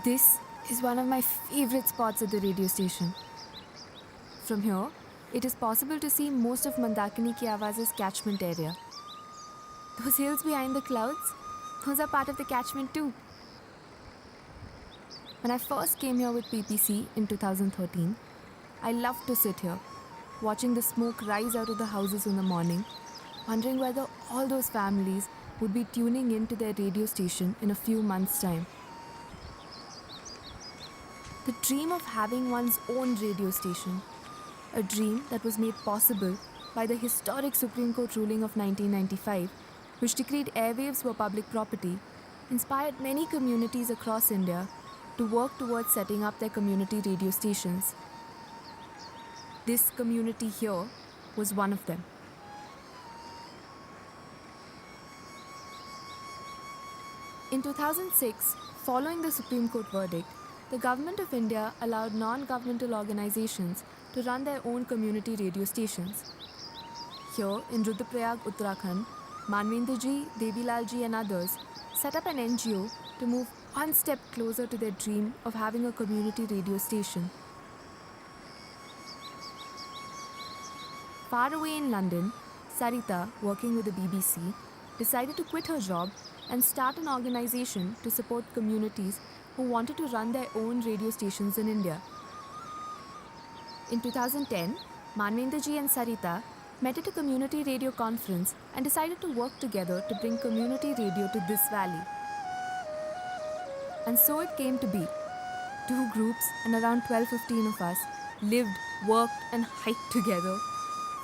This is one of my favorite spots at the radio station. From here, it is possible to see most of Mandakini Ki Awaz's catchment area. Those hills behind the clouds, those are part of the catchment too. When I first came here with PPC in 2013, I loved to sit here, watching the smoke rise out of the houses in the morning, wondering whether all those families would be tuning in to their radio station in a few months' time. The dream of having one's own radio station, a dream that was made possible by the historic Supreme Court ruling of 1995, which decreed airwaves were public property, inspired many communities across India to work towards setting up their community radio stations. This community here was one of them. In 2006, following the Supreme Court verdict, the Government of India allowed non-governmental organizations to run their own community radio stations. Here in Rudraprayag, Uttarakhand, Manvendra ji, Devilal ji and others set up an NGO to move one step closer to their dream of having a community radio station. Far away in London, Sarita, working with the BBC, decided to quit her job and start an organization to support communities who wanted to run their own radio stations in India. In 2010, Manvendra ji and Sarita met at a community radio conference and decided to work together to bring community radio to this valley. And so it came to be. Two groups and around 12-15 of us lived, worked and hiked together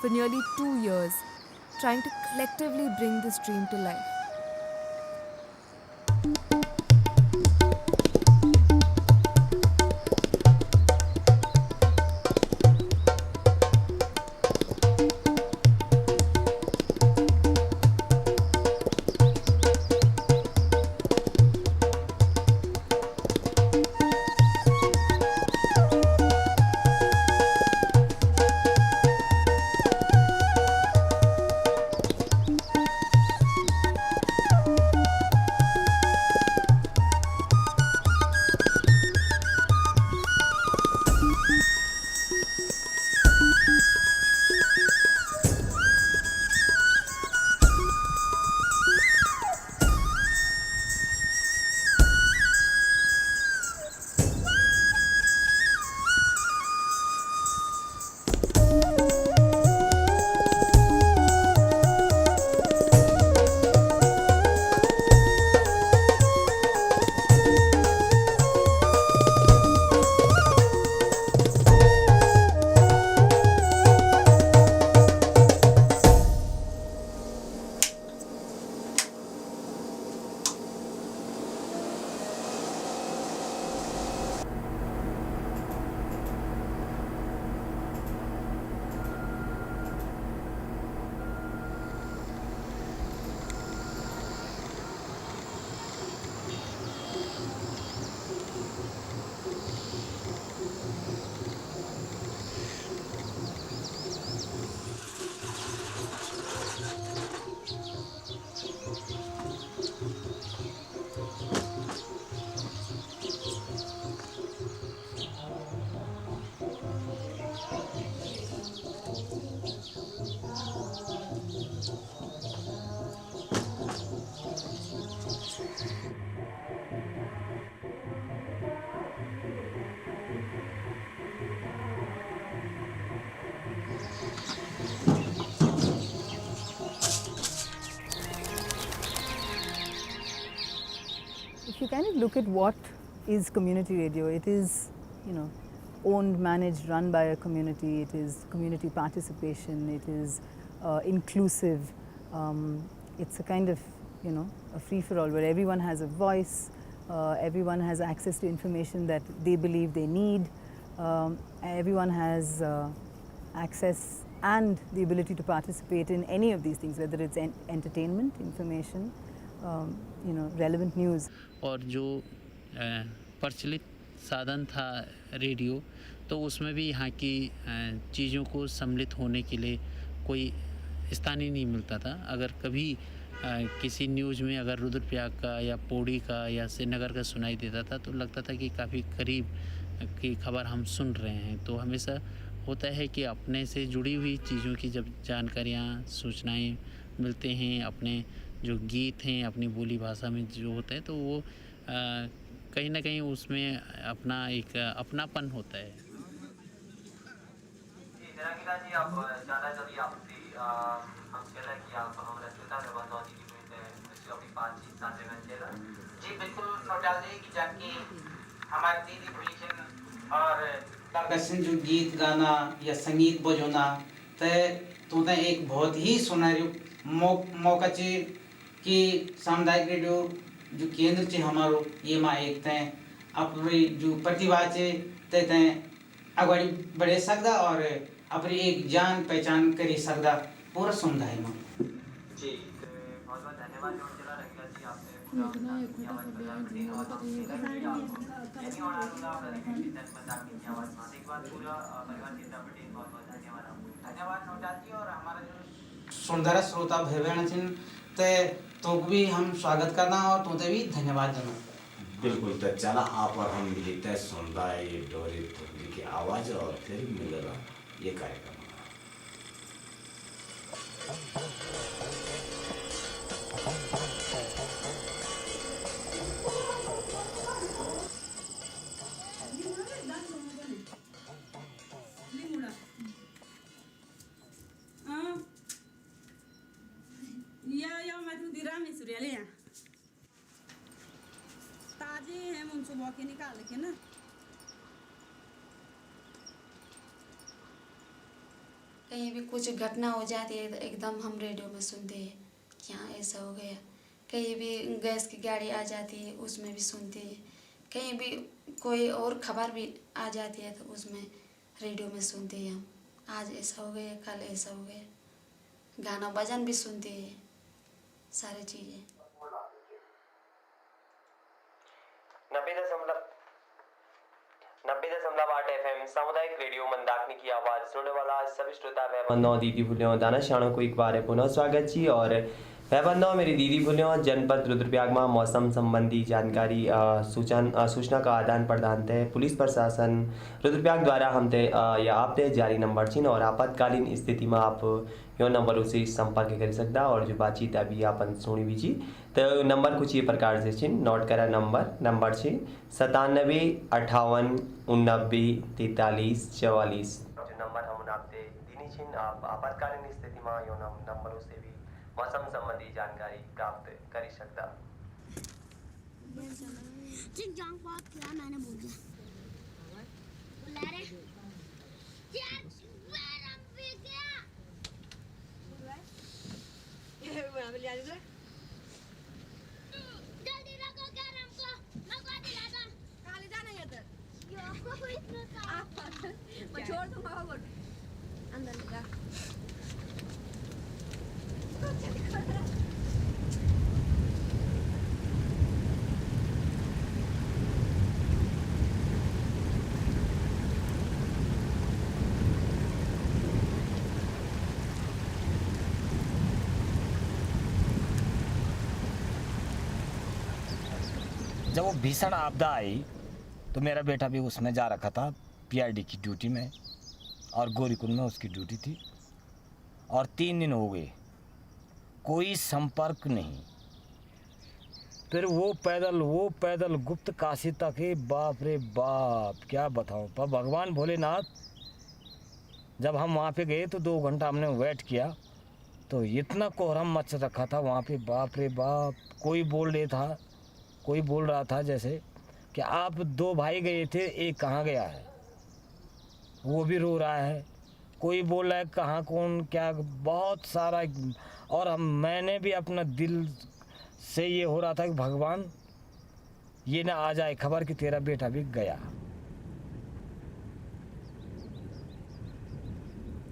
for nearly 2 years, trying to collectively bring this dream to life. If you kind of look at what is community radio, it is, owned, managed, run by a community. It is community participation. It is inclusive. It's a kind of, a free-for-all where everyone has a voice. Everyone has access to information that they believe they need. Everyone has access and the ability to participate in any of these things, whether it's entertainment, information, relevant news. और जो प्रचलित साधन था radio, तो उसमें भी यहाँ की चीज़ों को सम्मिलित होने के लिए कोई स्थान ही नहीं मिलता था। अगर कभी किसी न्यूज़ में अगर रुद्रप्रयाग का या पौड़ी का या श्रीनगर का सुनाई देता था तो लगता था कि काफ़ी करीब की खबर हम सुन रहे हैं। तो हमेशा होता है कि अपने से जुड़ी हुई चीज़ों की जब जानकारियाँ सूचनाएं मिलते हैं, अपने जो गीत हैं अपनी बोली भाषा में जो होते हैं तो वो कहीं ना कहीं उसमें अपना एक अपनापन होता है। जी आप ज़्यादा जब आपसे हम चला कि आप हमारा श्वेता प्रबंधन दीदी में अभी 5 साल में चला जी बिल्कुल नोटाल जी की जाके हमारे दीदी भूलिशन और दर्शन जो गीत गाना या संगीत बजाना तो एक बहुत ही सुनहरी मौका चे कि सामुदायिक रेडियो जो केंद्र चे हमारो ये माँ एक तय अपनी जो प्रतिभा चे तय अगड़ी बढ़े सकदा और अपनी एक जान पहचान करी सकदा पूरा समुदाय में जी बहुत बहुत धन्यवाद जोड़ेला रहेगा जी आपने पूरा की आवाज बताने आवाज एक बार पूरा परिवार चिंता पटेल बहुत बहुत धन्यवाद नोटा जी और हमारा जो सुंदर श्रोता भाई बहन छिन तो भी हम स्वागत करना और तुमसे भी धन्यवाद देना बिल्कुल। तो चला आप और हम मिलते समुदाय डोरी तुमरी की आवाज़ और फिर मिलेगा ये कार्यक्रम। ताजे हैं हम सुबह के निकाल के ना कहीं भी कुछ घटना हो जाती है तो एकदम हम रेडियो में सुनते हैं कि हाँ ऐसा हो गया। कहीं भी गैस की गाड़ी आ जाती है उसमें भी सुनते हैं। कहीं भी कोई और खबर भी आ जाती है तो उसमें रेडियो में सुनते हैं हम आज ऐसा हो गया कल ऐसा हो गया। गाना भजन भी सुनते हैं सारी चीज़ें। 90.8 FM सामुदायिक रेडियो मंदाकिनी की आवाज सुनने वाला सभी श्रोता बंधुओं दीदी भूलियों दाना शाणों को एक बार पुनः स्वागत जी। और बंधुओं मेरी दीदी भूलियों जनपद रुद्रप्रयाग में मौसम संबंधी जानकारी सूचना का आदान प्रदान थे पुलिस प्रशासन रुद्रप्रयाग द्वारा हम थे या आप थे जारी नंबर छिन और आपातकालीन स्थिति में आप यो नंबर उसे संपर्क कर सकता और जो बातचीत अभी अपन सुनी भी जी तो नंबर कुछ ये प्रकार से छिन नोट करा नंबर छे 97 58 89 43 44 जो नंबर हम आपसे दीनी छिन आप आपातकालीन स्थिति में यो नंबर से भी मौसम संबंधी जानकारी प्राप्त कर सकता। मैंने बोल दिया बुला रहे जल्दी रखो गरम को मैं को दिलाता काले जाना है इधर यो इतना मैं छोड़ दूंगा वो अंदर जा जब वो भीषण आपदा आई तो मेरा बेटा भी उसमें जा रखा था पीआईडी की ड्यूटी में और गोरीकुंड में उसकी ड्यूटी थी और 3 दिन हो गए कोई संपर्क नहीं। फिर वो पैदल गुप्त काशी तक है। बाप रे बाप क्या बताऊं। पर भगवान भोलेनाथ जब हम वहाँ पे गए तो 2 घंटा हमने वेट किया तो इतना कोहराम मच रखा था वहाँ पे बाप रे बाप। कोई बोल रहा था जैसे कि आप 2 भाई गए थे एक कहाँ गया है वो भी रो रहा है। कोई बोल रहा है कहाँ कौन क्या बहुत सारा। और मैंने भी अपना दिल से ये हो रहा था कि भगवान ये ना आ जाए खबर कि तेरा बेटा भी गया।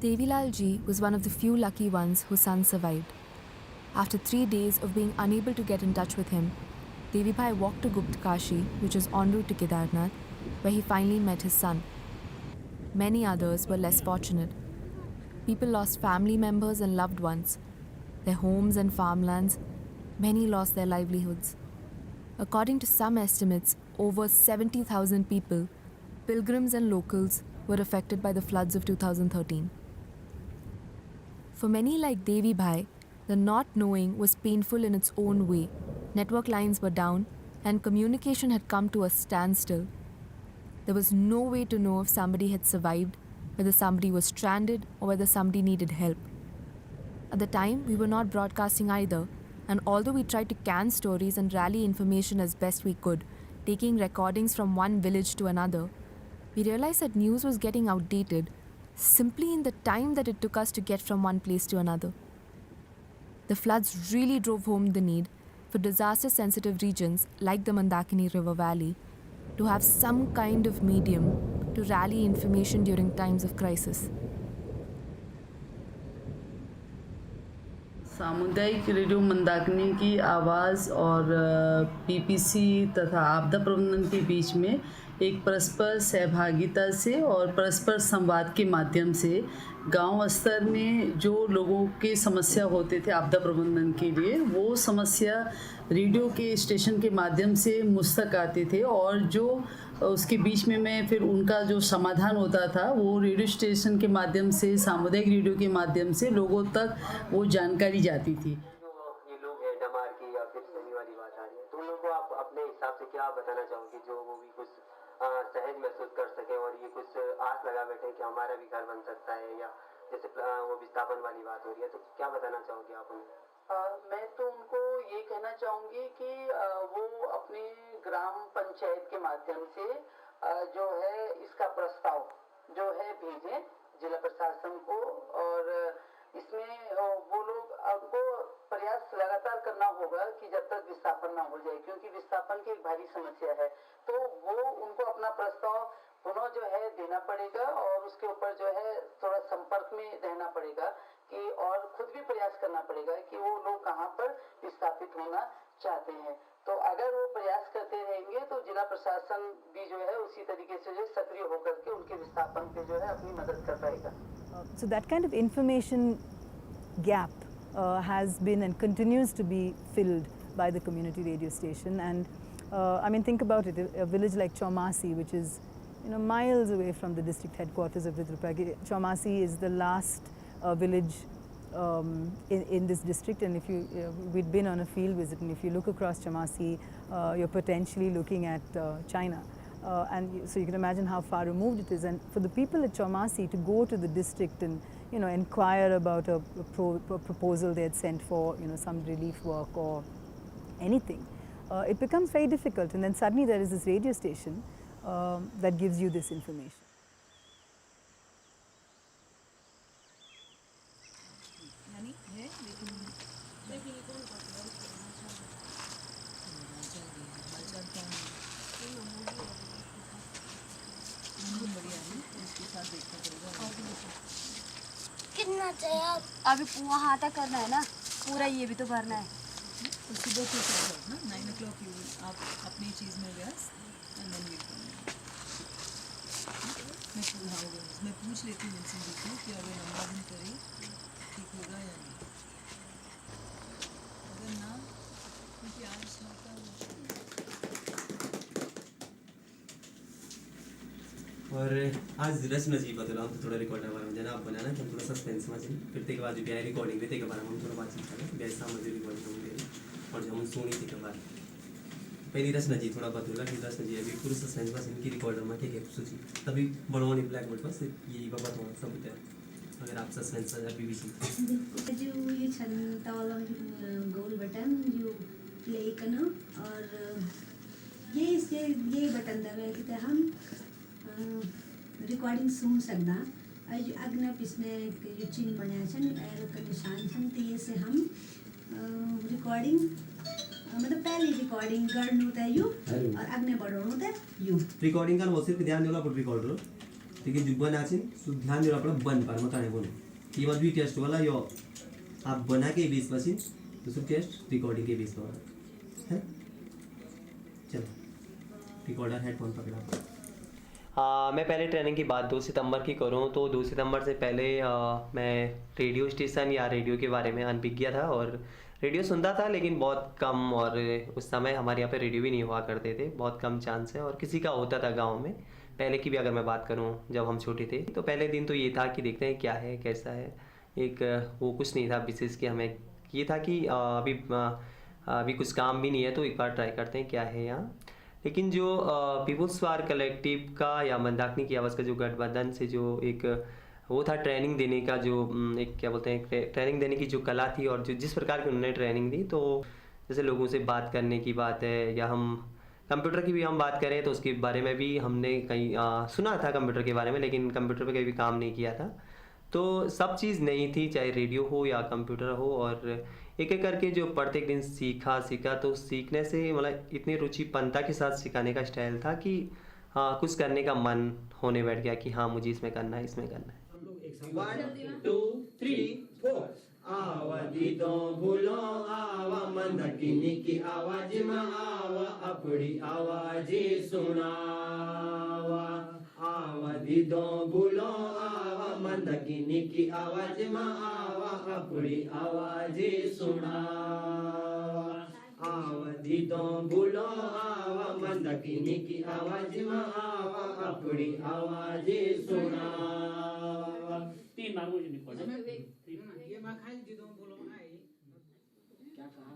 Devilal Ji was one of the few lucky ones whose son survived. After 3 days of being unable to get in touch with him, Devi Bhai walked to Gupt Kashi, which is en route to Kedarnath, where he finally met his son. Many others were less fortunate. People lost family members and loved ones, their homes and farmlands, Many lost their livelihoods. According to some estimates, over 70,000 people, pilgrims and locals, were affected by the floods of 2013. For many like Devi Bhai, the not knowing was painful in its own way. Network lines were down and communication had come to a standstill. There was no way to know if somebody had survived, whether somebody was stranded, or whether somebody needed help. At the time, we were not broadcasting either, and although we tried to can stories and rally information as best we could, taking recordings from one village to another, we realized that news was getting outdated simply in the time that it took us to get from one place to another. The floods really drove home the need for disaster-sensitive regions like the Mandakini River Valley to have some kind of medium to rally information during times of crisis. सामुदायिक radio Mandakini की आवाज़ और PPC तथा आपदा प्रबंधन के बीच में एक परस्पर सहभागिता से और परस्पर संवाद के माध्यम से गांव स्तर में जो लोगों के समस्या होते थे आपदा प्रबंधन के लिए, वो समस्या रेडियो के स्टेशन के माध्यम से मुझ तक आते थे और जो उसके बीच में मैं फिर उनका जो समाधान होता था वो रेडियो स्टेशन के माध्यम से, सामुदायिक रेडियो के माध्यम से लोगों तक वो जानकारी जाती थी। ये लोग हैं डमार की या फिर सही वाली बात आ रही है, तो उन लोगों को आप अपने हिसाब से क्या बताना चाहोगे जो वो भी कुछ सहज महसूस कर सके और ये कुछ आस लगा बैठे कि हमारा भी घर बन सकता है, या जैसे वो विस्थापन वाली बात हो रही है, तो क्या बताना चाहोगे आप उन्हें? मैं तो उनको ये कहना चाहूँगी कि वो अपने ग्राम पंचायत के माध्यम से जो है इसका प्रस्ताव जो है भेजें जिला प्रशासन को, और इसमें वो लोग को प्रयास लगातार करना होगा कि जब तक विस्थापन ना हो जाए, क्योंकि विस्थापन की एक भारी समस्या है, तो वो उनको अपना प्रस्ताव पुनः जो है देना पड़ेगा और उसके ऊपर जो है थोड़ा संपर्क में रहना पड़ेगा कि और खुद भी प्रयास करना पड़ेगा कि वो लोग कहाँ पर विस्थापित होना चाहते हैं। तो अगर वो प्रयास करते रहेंगे तो जिला प्रशासन भी जो है उसी तरीके से जो सक्रिय होकर के उनके विस्थापन पे जो है अपनी मदद कर पाएगा। So that kind of information gap has been and continues to be filled by the community radio station. And I mean, think about it, a village like Chaumasi, which is miles away from the district headquarters of Rudraprayag. Chaumasi is the last village in this district, and if you we'd been on a field visit, and if you look across Chaumasi, you're potentially looking at China. And so you can imagine how far removed it is. And for the people at Chaumasi to go to the district and inquire about a proposal they had sent for some relief work or anything, it becomes very difficult. And then suddenly there is this radio station that gives you this information. कितना चाहिए आप? अभी वहाँ तक करना है ना, पूरा ये भी तो भरना है। सुबह को ना 9 o'clock आप अपनी चीज़ में व्यस्त and then we'll come. मैं पूछ लेती हूँ इनसे देखो कि अगर नमाज़ करें ठीक होगा या नहीं, अगर ना क्योंकि आज और आज रस्म नजीब बतला हम तो थोड़ा रिकॉर्डर बारे में जनाब बनाना कि हम थोड़ा सस्पेंस में फिर ते के बाद भी रिकॉर्डिंग में ते के बारे में हम थोड़ा बातचीत करें बेस्ट सामने जो रिकॉर्डिंग होंगे और जो हम सुनी थी के बारे पहली रस्म नजीब थोड़ा बतला कि रस्म नजीब अभी पूरा सस्पेंस बस इनकी रिकॉर्डर में के सोची तभी बड़ोनी ब्लैक बोर्ड पर यही बाबा तो सब बता अगर आप सस्पेंस अभी भी जो ये छन तौल गोल बटन जो प्ले करना और ये बटन दबाए कि हम रिकॉर्डिंग सुन सकता और जो अग्न पिछले जो चिन्ह बना छन एरो का निशान छन तो ये से हम रिकॉर्डिंग मतलब पहली रिकॉर्डिंग करना होता है यू और अग्नि बढ़ाना होता है यू रिकॉर्डिंग का वो सिर्फ ध्यान देना पड़ रिकॉर्डर ठीक है जुब्बन आचिन सो ध्यान देना पड़ बन पर मत आने बोलो ये बात भी टेस्ट वाला यो आप बना के 20 मशीन तो सब टेस्ट रिकॉर्डिंग के 20 वाला है चलो रिकॉर्डर हेडफोन पकड़ा मैं पहले ट्रेनिंग की बात 2 सितंबर की करूं तो 2 सितंबर से पहले मैं रेडियो स्टेशन या रेडियो के बारे में अनभिज्ञ था और रेडियो सुनता था लेकिन बहुत कम, और उस समय हमारे यहाँ पे रेडियो भी नहीं हुआ करते थे, बहुत कम चांस है, और किसी का होता था गांव में। पहले की भी अगर मैं बात करूं, जब हम छोटे थे तो पहले दिन तो ये था कि देखते हैं क्या है कैसा है, एक वो कुछ नहीं था विशेष कि हमें ये था कि अभी कुछ काम भी नहीं है तो एक बार ट्राई करते हैं क्या है यहाँ। लेकिन जो पीपुल्स वार कलेक्टिव का या मंदाकिनी की आवाज़ का जो गठबंधन से जो एक वो था ट्रेनिंग देने का, जो एक क्या बोलते हैं ट्रेनिंग देने की जो कला थी, और जो जिस प्रकार की उन्होंने ट्रेनिंग दी, तो जैसे लोगों से बात करने की बात है, या हम कंप्यूटर की भी हम बात करें तो उसके बारे में भी हमने कहीं सुना था कंप्यूटर के बारे में, लेकिन कंप्यूटर पे कभी काम नहीं किया था। तो सब चीज़ नई थी, चाहे रेडियो हो या कंप्यूटर हो, और एक एक करके जो प्रत्येक दिन सीखा तो सीखने से मतलब इतनी रुचिपनता के साथ सिखाने का स्टाइल था कि हाँ कुछ करने का मन होने बैठ गया कि हाँ मुझे इसमें करना है, इसमें करना है। 1 2 3 4 आवा दीदो भूलो आवा मंदाकिनी की आवाज में आवा अपनी आवाज सुनावा। आवा दीदो भूलो आवा मंदाकिनी की आवाज में आवा अपनी आवाज सुनावा। आवा दीदो भूलो आवा मंदाकिनी की आवाज में आवा अपनी आवाज सुनावा। तीन बार मुझे नहीं पढ़ा ये मैं खाली दीदो बोलो आई क्या कहा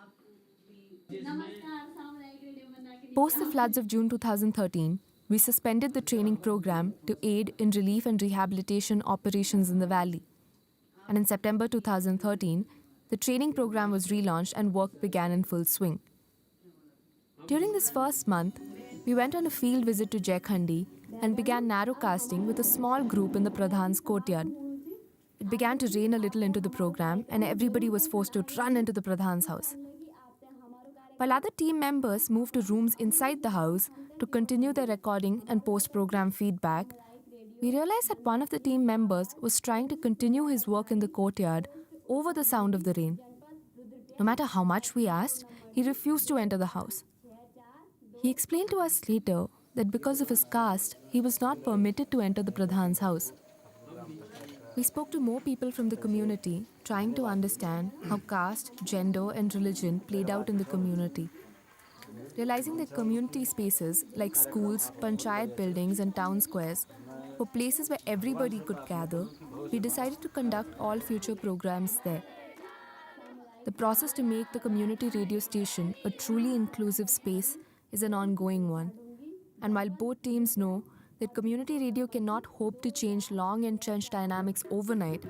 आपने। नमस्कार सामुदायिक radio Mandakini. Post the floods of June 2013, we suspended the training program to aid in relief and rehabilitation operations in the valley. And in September 2013, the training program was relaunched and work began in full swing. During this first month, we went on a field visit to Jaikhandi and began narrowcasting with a small group in the Pradhan's courtyard. It began to rain a little into the program and everybody was forced to run into the Pradhan's house. While other team members moved to rooms inside the house to continue their recording and post-program feedback, we realized that one of the team members was trying to continue his work in the courtyard over the sound of the rain. No matter how much we asked, he refused to enter the house. He explained to us later that because of his caste, he was not permitted to enter the Pradhan's house. We spoke to more people from the community, trying to understand how caste, gender, and religion played out in the community. Realizing that community spaces like schools, panchayat buildings, and town squares were places where everybody could gather, we decided to conduct all future programs there. The process to make the community radio station a truly inclusive space is an ongoing one. And while both teams know that community radio cannot hope to change long-entrenched dynamics overnight,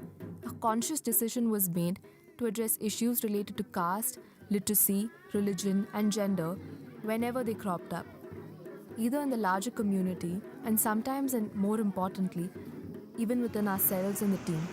a conscious decision was made to address issues related to caste, literacy, religion, and gender whenever they cropped up, either in the larger community and sometimes, and more importantly, even within ourselves and the team.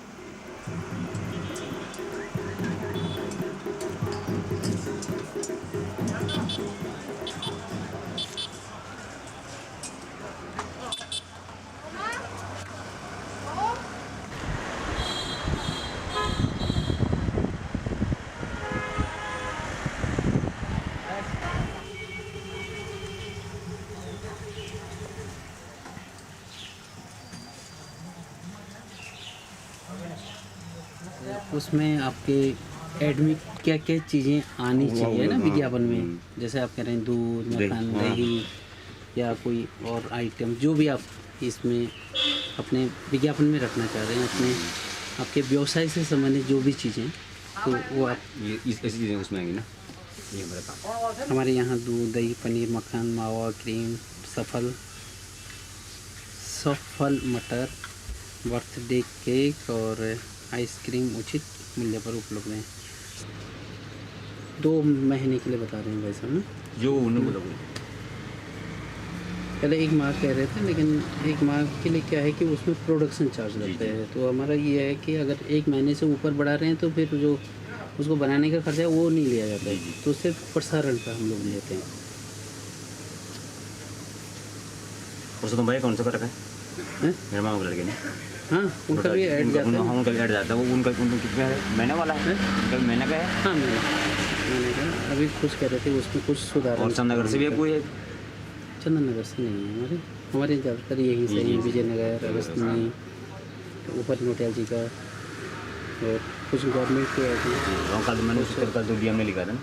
उसमें आपके add में क्या क्या चीज़ें आनी चाहिए ना विज्ञापन में, जैसे आप कह रहे हैं दूध, मक्खन, दही या कोई और आइटम जो भी आप इसमें अपने विज्ञापन में रखना चाह रहे हैं, अपने आपके व्यवसाय से संबंधित जो भी चीज़ें, तो वो आप ऐसी चीज़ें उसमें आएंगी ना। ये हमारे काम हमारे यहाँ दूध, दही, पनीर, मक्खन, मावा, क्रीम, सफल मटर, बर्थडे केक और आइसक्रीम उचित मूल्य पर उपलब्ध हैं। 2 महीने के लिए बता रहे हैं भाई साहब ना, जो उन्होंने बोला पहले 1 माह कह रहे थे, लेकिन 1 माह के लिए क्या है कि उसमें प्रोडक्शन चार्ज लगता है। तो हमारा ये है कि अगर 1 महीने से ऊपर बढ़ा रहे हैं तो फिर जो उसको बनाने का खर्चा है वो नहीं लिया जाता है, तो सिर्फ प्रसारण का हम लोग लेते हैं। उसको तो भाई कौन सा कर रखा है मेरे मामा के लड़के ने? हाँ, उनका भी ऐड जाता है। उनका भी ऐड जाता है। वो उनका कितना है, महीने वाला है? उनका महीने का है। हाँ, महीने का। अभी कुछ कह रहे थे उसमें कुछ सुधार। और चंदननगर से भी कोई है? चंदननगर से नहीं है हमारे ज़्यादातर यहीं से ही, विजयनगर, अगस्त में, ऊपर नोटियाल जी का, और कुछ गवर्नमेंट को वहाँ कल मैंने उसके कल तो डीएम ने लिखा था ना,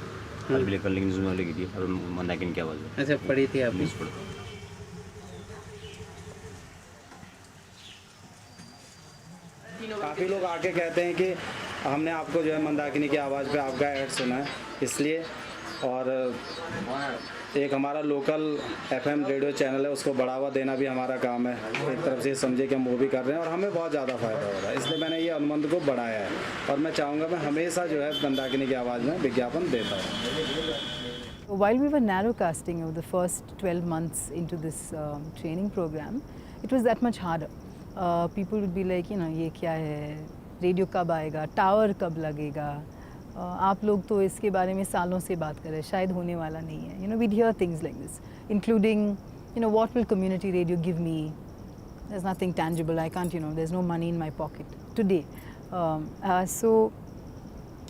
कल भी कल लेकिन न्यूज़ में लिखी थी और मंदाकिनी की आवाज़ में। अच्छा, पढ़ी थी आप? न्यूज़ पढ़ा। काफ़ी लोग आके कहते हैं कि हमने आपको जो है मंदाकिनी की आवाज़ पे आपका ऐड सुना है इसलिए, और एक हमारा लोकल एफएम रेडियो चैनल है उसको बढ़ावा देना भी हमारा काम है। एक तरफ से समझे कि हम वो भी कर रहे हैं और हमें बहुत ज़्यादा फ़ायदा हो रहा है, इसलिए मैंने ये अनुबंध को बढ़ाया है और मैं चाहूँगा मैं हमेशा जो है मंदाकिनी की आवाज़ में विज्ञापन देता हूँ। While we were narrowcasting over the first 12 months into this training program, it was that much harder. People would be like, ये क्या है, रेडियो कब आएगा, टावर कब लगेगा, आप लोग तो इसके बारे में सालों से बात कर रहे हैं, शायद होने वाला नहीं है. We'd hear things like this, including, what will community radio give me? There's nothing tangible. I can't, there's no money in my pocket today.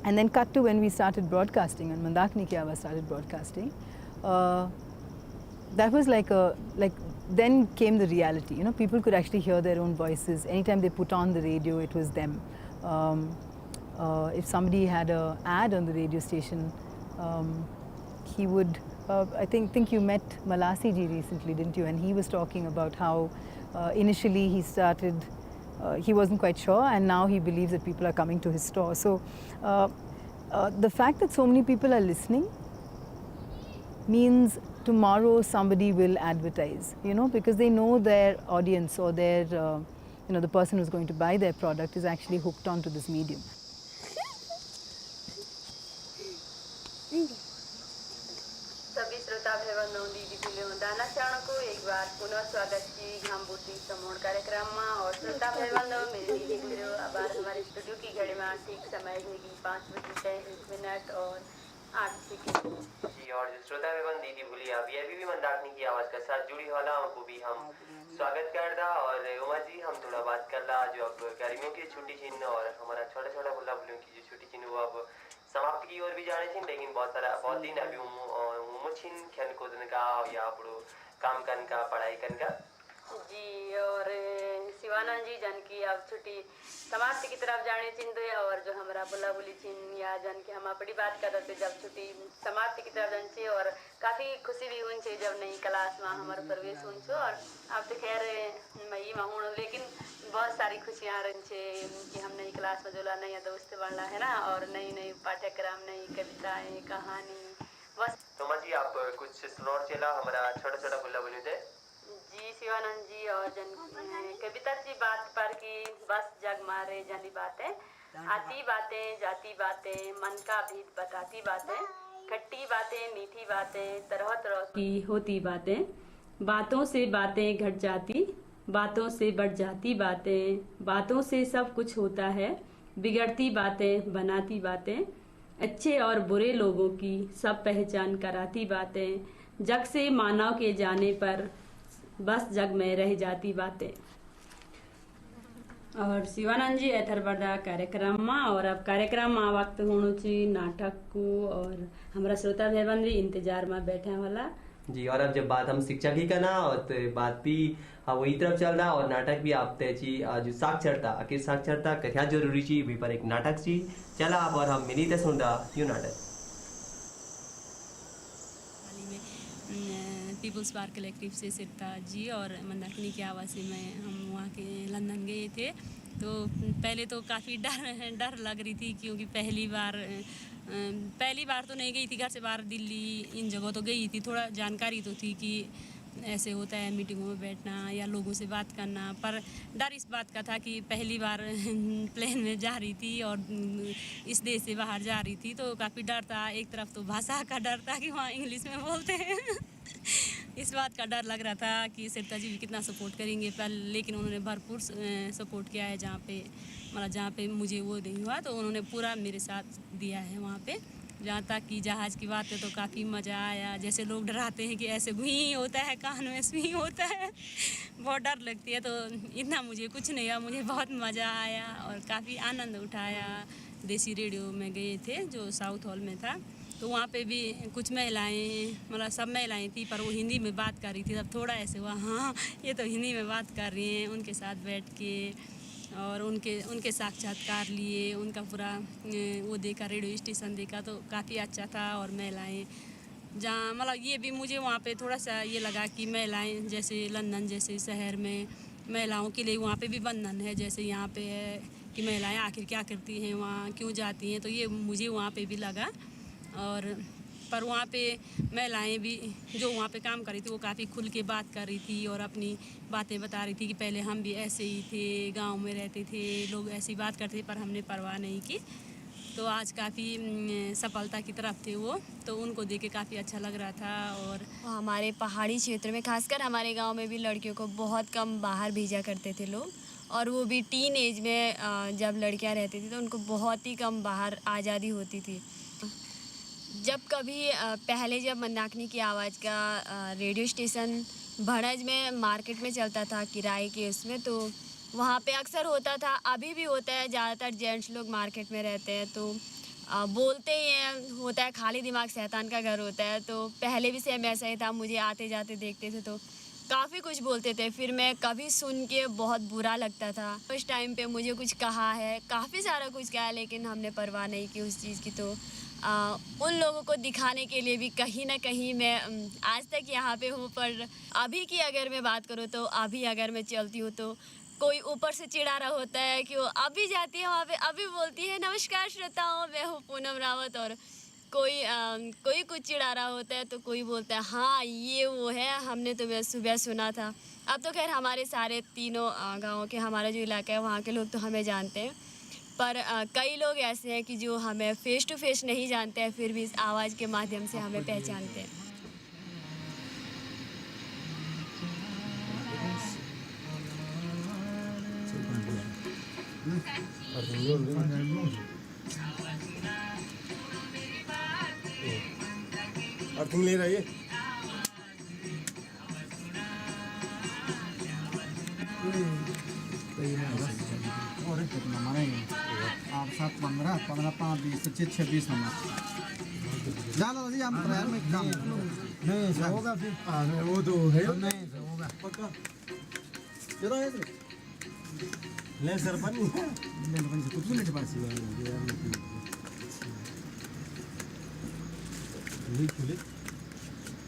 And then cut to when we started broadcasting and Mandakini Ki Awaaz started broadcasting. That was then came the reality. People could actually hear their own voices. Anytime they put on the radio, it was them. If somebody had an ad on the radio station, he would, I think you met Malasi ji recently, didn't you? And he was talking about how initially he started, he wasn't quite sure, and now he believes that people are coming to his store. So the fact that so many people are listening means tomorrow somebody will advertise, because they know their audience or their, the person who's going to buy their product is actually hooked onto this medium. सभी श्रोता भाइयों दीदी भूलियों दाना चाणों को एक बार पुनः स्वागत की हम बुद्धि समूह कार्यक्रम में। और श्रोता भाइयों मेरी दीदी भूलियों अब हमारे स्टूडियो की घड़ी में ठीक समय है 5:01 और 8 सेकंड जी। और जो श्रोता भाइयों दीदी भूलिया अभी भी मंदाकिनी की आवाज़ का साथ जुड़ी वाला उनको भी हम स्वागत करता। और उमा जी हम थोड़ा बात कर रहा जो अब गर्मियों की छुट्टी चिन्ह और हमारा छोटा छोटा बुल्ला बुलियों की जो छुट्टी चिन्ह वो अब समाप्ति की ओर भी जाने थी, लेकिन बहुत दिन अभी उमुछिन खेल कूदने का या अपड़ो काम करने का पढ़ाई करने का जी। और शिवानंद जी जन की अब छुट्टी समाप्ति की तरफ जाने चिन्ह और जो हमारा बुला बुली चिन्ह या जन की हम अपनी बात कर रहे थे जब छुट्टी समाप्ति की तरफ जाने और काफ़ी खुशी भी हुई थी जब नई क्लास में हमारा प्रवेश हुई छो। और अब तो खैर मई में हूँ, लेकिन बहुत सारी खुशियाँ रही छे कि हम नई क्लास में जोला नया दोस्त बनला है ना, और नई नई पाठ्यक्रम नई कविताएं कहानी बस। तो जी आप कुछ स्लोर चला हमारा छोटा छोटा बुला बुली थे जी शिवानंद जी। और जन कविता जी बात पर की बस जग मारे जनी बातें आती बातें जाती बातें मन का भेद बताती बातें खट्टी बातें मीठी बातें तरह तरह की होती बातें बातों से बातें घट जाती बातों से बढ़ जाती बातों से सब कुछ होता है बिगड़ती बातें बनाती बातें अच्छे और बुरे लोगों की सब पहचान कराती बातें जग से मानव के जाने पर बस जग में रह जाती बातें। और शिवानंद जी एथरबर्दा कार्यक्रम में और अब कार्यक्रम में वक्त होनो ची नाटक को और हमारा श्रोता भाईबंद भी इंतजार में बैठे वाला जी। और अब जब बात हम शिक्षा की करना और तो बात भी वही तरफ चल रहा और नाटक भी आप ची जो साक्षरता आखिर साक्षरता क्या जरूरी ची भी पर एक नाटक ची चला आप और हम मिली तो सुन रहा क्यों नाटक पीपल्स पार्क कलेक्टिव से श्वेता जी और मंदाकिनी की आवाज़ से हम वहाँ के लंदन गए थे। तो पहले तो काफ़ी डर लग रही थी क्योंकि पहली बार तो नहीं गई थी घर से बाहर दिल्ली इन जगहों तो गई थी, थोड़ा जानकारी तो थी कि ऐसे होता है मीटिंगों में बैठना या लोगों से बात करना, पर डर इस बात का था कि पहली बार प्लेन में जा रही थी और इस देश से बाहर जा रही थी तो काफ़ी डर था। एक तरफ तो भाषा का डर था कि वहाँ इंग्लिश में बोलते हैं इस बात का डर लग रहा था कि श्वेता जी भी कितना सपोर्ट करेंगे पर लेकिन उन्होंने भरपूर सपोर्ट किया है। जहाँ पे मुझे वो नहीं हुआ तो उन्होंने पूरा मेरे साथ दिया है वहाँ पे। जहाँ तक कि जहाज़ की बात है तो काफ़ी मज़ा आया। जैसे लोग डराते हैं कि ऐसे घुई होता है कान में सुई होता है बहुत डर लगती है, तो इतना मुझे कुछ नहीं हुआ, मुझे बहुत मज़ा आया और काफ़ी आनंद उठाया। देसी रेडियो में गए थे जो साउथ हॉल में था तो वहाँ पे भी कुछ महिलाएं मतलब सब महिलाएं थी पर वो हिंदी में बात कर रही थी। तब थोड़ा ऐसे हुआ हाँ ये तो हिंदी में बात कर रही हैं, उनके साथ बैठ के और उनके साक्षात्कार लिए, उनका पूरा वो देखा, रेडियो स्टेशन देखा तो काफ़ी अच्छा था। और महिलाएं जहाँ मतलब ये भी मुझे वहाँ पे थोड़ा सा ये लगा कि महिलाएं जैसे लंदन जैसे शहर में महिलाओं के लिए वहाँ पे भी बंधन है, जैसे यहाँ पे है कि महिलाएं आखिर क्या करती हैं, वहाँ क्यों जाती हैं, तो ये मुझे वहाँ पे भी लगा। और पर वहाँ पे महिलाएं भी जो वहाँ पे काम कर रही थी वो काफ़ी खुल के बात कर रही थी और अपनी बातें बता रही थी कि पहले हम भी ऐसे ही थे, गांव में रहते थे, लोग ऐसी बात करते थे पर हमने परवाह नहीं की। तो आज काफ़ी सफलता की तरफ थे वो, तो उनको देख के काफ़ी अच्छा लग रहा था। और हमारे पहाड़ी क्षेत्र में, खासकर हमारे गांव में भी लड़कियों को बहुत कम बाहर भेजा करते थे लोग, और वो भी टीन एज में जब लड़कियां रहती थी तो उनको बहुत ही कम बाहर आज़ादी होती थी। जब कभी पहले जब मंदाकिनी की आवाज़ का रेडियो स्टेशन भड़ज में मार्केट में चलता था किराए के उसमें, तो वहाँ पे अक्सर होता था, अभी भी होता है, ज़्यादातर जेंट्स लोग मार्केट में रहते हैं तो बोलते ही हैं, होता है खाली दिमाग शैतान का घर होता है। तो पहले भी सेम ऐसा ही था, मुझे आते जाते देखते थे तो काफ़ी कुछ बोलते थे, फिर मैं कभी सुन के बहुत बुरा लगता था। उस टाइम पे मुझे कुछ कहा है, काफ़ी सारा कुछ कहा है, लेकिन हमने परवाह नहीं की उस चीज़ की। तो उन लोगों को दिखाने के लिए भी कहीं ना कहीं मैं आज तक यहाँ पे हूँ। पर अभी की अगर मैं बात करूँ तो अभी अगर मैं चलती हूँ तो कोई ऊपर से चिढ़ा रहा होता है कि वो अभी जाती है वहाँ पे, अभी बोलती है नमस्कार श्रोताओं, मैं हूँ पूनम रावत, और कोई कुछ चिढ़ा रहा होता है तो कोई बोलता है हाँ ये वो है, हमने तो मैं सुबह सुना था। अब तो खैर हमारे सारे तीनों गाँव के, हमारा जो इलाका है वहाँ के लोग तो हमें जानते हैं, पर कई लोग ऐसे हैं कि जो हमें फ़ेस टू फेस नहीं जानते हैं, फिर भी इस आवाज़ के माध्यम से हमें पहचानते हैं। अर्थिंग ले रही है। और कितना मारेंगे आप 7 15 15 5 20 25 26 नंबर जाना जी। हम ट्रायल में काम नहीं से होगा फिर वो तो है नहीं से होगा पक्का जरा है ले सर बनी से कुछ नहीं पास हुआ लिख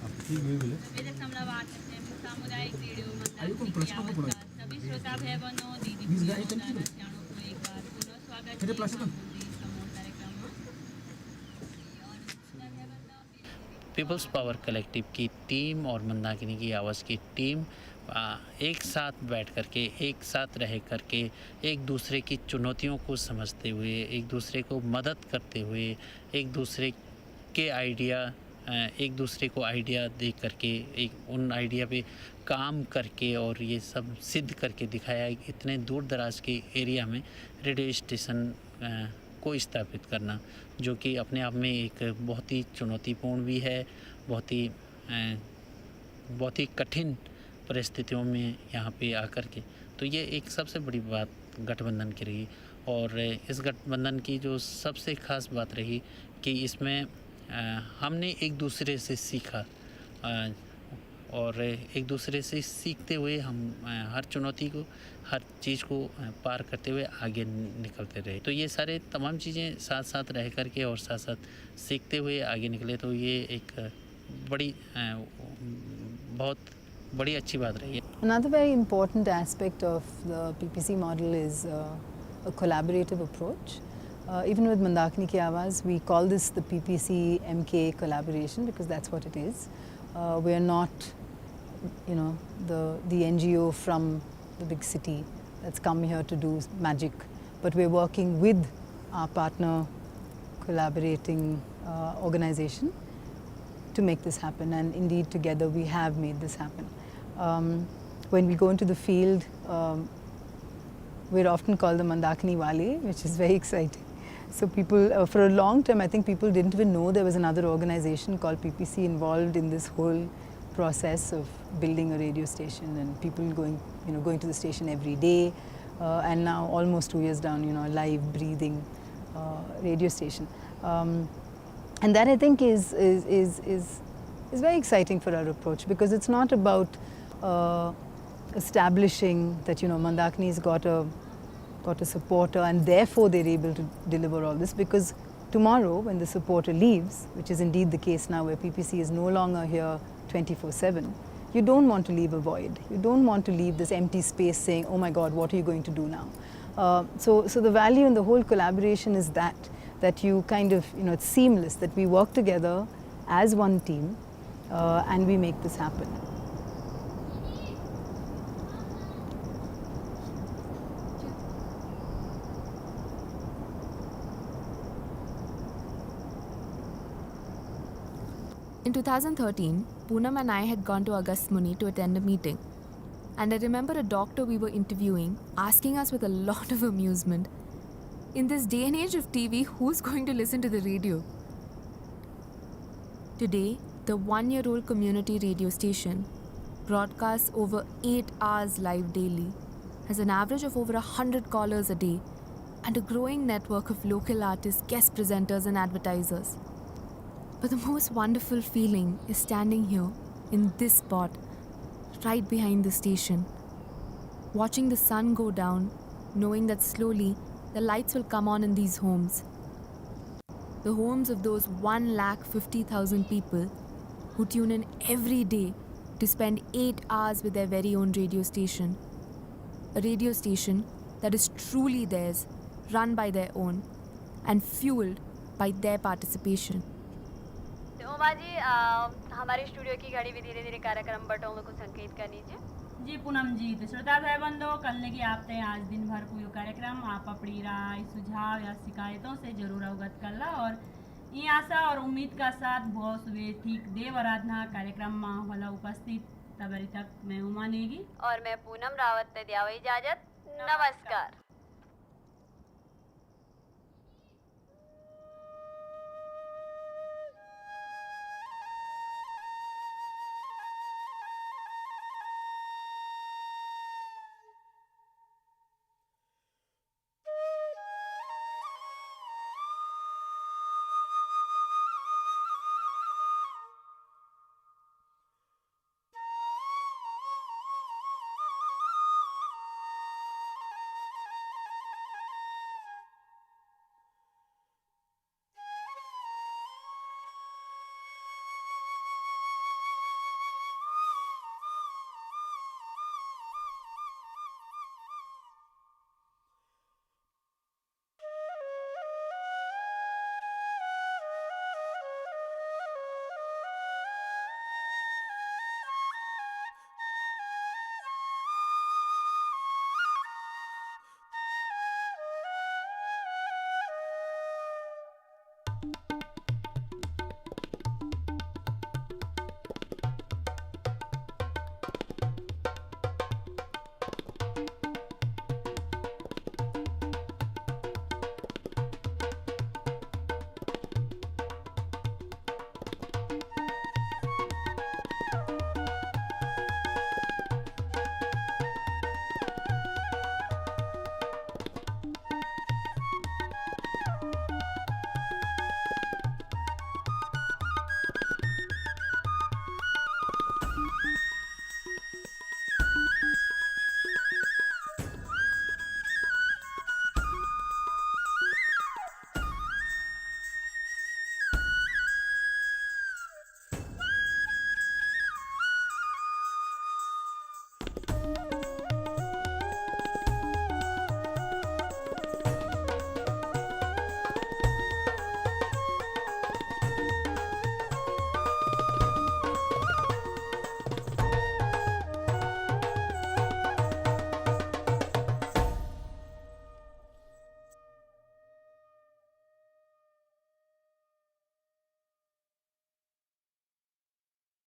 आप ठीक हुए बोले मेरे समलावाद से सामुदायिक रेडियो मंदाकिनी सभी श्रोता भाई बहनों, दीदी को एक बार पुनः स्वागत है पीपल्स पावर कलेक्टिव की टीम और मंदाकिनी की आवाज़ की टीम एक साथ बैठ करके, एक साथ रह करके, एक दूसरे की चुनौतियों को समझते हुए, एक दूसरे को मदद करते हुए, एक दूसरे के एक दूसरे को आइडिया दे करके, एक उन आइडिया पे काम करके और ये सब सिद्ध करके दिखाया कि इतने दूर दराज के एरिया में रेडियो स्टेशन को स्थापित करना, जो कि अपने आप में एक बहुत ही चुनौतीपूर्ण भी है, बहुत ही कठिन परिस्थितियों में यहाँ पे आकर के। तो ये एक सबसे बड़ी बात गठबंधन की रही, और इस गठबंधन की जो सबसे ख़ास बात रही कि इसमें हमने एक दूसरे से सीखा, और एक दूसरे से सीखते हुए हम हर चुनौती को, हर चीज़ को पार करते हुए आगे निकलते रहे। तो ये सारे तमाम चीज़ें साथ साथ रह कर के और साथ साथ सीखते हुए आगे निकले, तो ये एक बहुत बड़ी अच्छी बात रही है। Another very important aspect of the PPC model is a collaborative approach. Even with Mandakini Ki Awaaz, we call this the PPC MK collaboration because that's what it is. We are not, you know, the NGO from the big city that's come here to do magic, but we're working with our partner collaborating organization to make this happen, and indeed together we have made this happen. When we go into the field, we're often called the Mandakini Wale, which is very exciting. So people, for a long time, I think people didn't even know there was another organization called PPC involved in this whole process of building a radio station, and people going to the station every day, and now almost 2 years down, a live, breathing radio station. And that I think is very exciting for our approach, because it's not about establishing that Mandakini's got a got a supporter, and therefore they're able to deliver all this. Because tomorrow, when the supporter leaves, which is indeed the case now, where PPC is no longer here 24/7, you don't want to leave a void. You don't want to leave this empty space saying, oh my God, what are you going to do now? So the value in the whole collaboration is that you kind of, it's seamless, that we work together as one team and we make this happen. In 2013, Poonam and I had gone to Agast Muni to attend a meeting. And I remember a doctor we were interviewing asking us with a lot of amusement, in this day and age of TV, who's going to listen to the radio? Today, the 1-year-old community radio station broadcasts over 8 hours live daily, has an average of over 100 callers a day, and a growing network of local artists, guest presenters and advertisers. But the most wonderful feeling is standing here in this spot, right behind the station, watching the sun go down, knowing that slowly the lights will come on in these homes. The homes of those 150,000 people who tune in every day to spend 8 hours with their very own radio station. A radio station that is truly theirs, run by their own, and fueled by their participation. Uma ji, हमारे studio की घड़ी भी धीरे धीरे कार्यक्रम बटों को संकेत कर लीजिए। जी पूनम जी, तो श्रोता भाई बंधो, कल की आपते आज दिन भर पूरा कार्यक्रम आप अपनी राय, सुझाव या शिकायतों से जरूर अवगत कर ला। और ये आशा और उम्मीद का साथ बहुत सुबह ठीक देव आराधना कार्यक्रम में वाला उपस्थित तबरी तक मैं उमा नेगी और मैं पूनम रावत ते दिया इजाजत। नमस्कार।